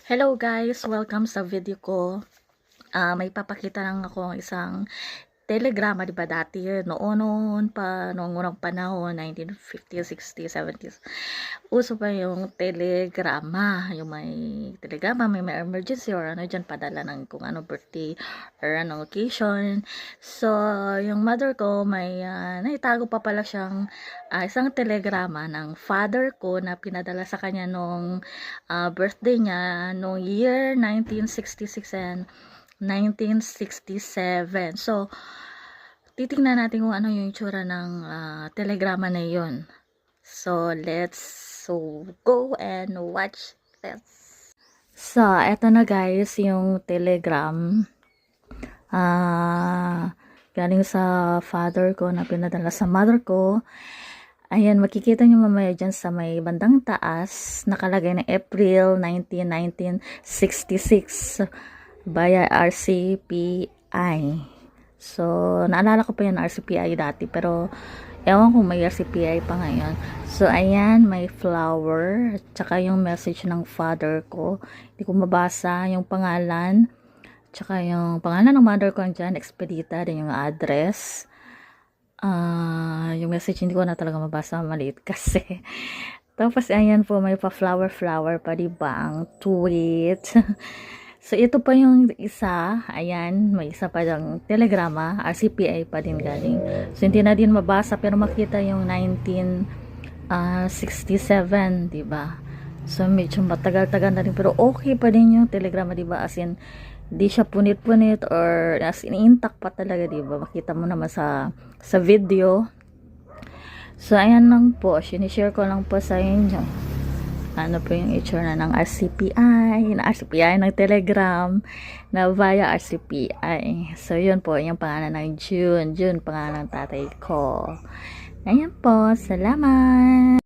Hello guys! Welcome sa video ko. May papakita lang ako isang telegrama, diba dati noon pa, noong unang panahon, 1950s, 60s, 70s. Uso pa yung telegrama, yung may emergency or ano dyan, padala ng kung ano birthday or ano occasion. So, yung mother ko naitago pa pala siyang isang telegrama ng father ko na pinadala sa kanya nung birthday niya noong year 1966 and 1967. So, titingnan natin kung ano yung itsura ng telegrama na yun. So, go and watch this. So, eto na guys, yung telegram. Galing sa father ko na pinadala sa mother ko. Ayan, makikita nyo mamaya dyan sa may bandang taas, nakalagay na April 19, 1966 via RCPI. So, naalala ko pa yung RCPI dati, pero ewan kung may RCPI pa ngayon. So, ayan, may flower, tsaka yung message ng father ko. Hindi ko mabasa yung pangalan, tsaka yung pangalan ng mother ko andyan, Expedita, din yung address. Yung message hindi ko na talaga mabasa, maliit kasi. Tapos, ayan po, may pa-flower pa, diba? Ang tweet. So, ito pa yung isa. Ayan, may isa pa yung telegrama. RCPI pa din galing. So, hindi na din mabasa, pero makita yung 1967, diba? So, medyo matagal-tagal na rin. Pero okay pa din yung telegrama, diba? As in, di siya punit-punit or as in intact pa talaga, diba? Makita mo naman sa video. So, ayan lang po. Sinishare ko lang po sa inyo. Ano po yung itsura ng RCPI, ng Telegram, na via RCPI. So, yun po, yung pangalan ng June, pangalan ng tatay ko. Ayan po, salamat!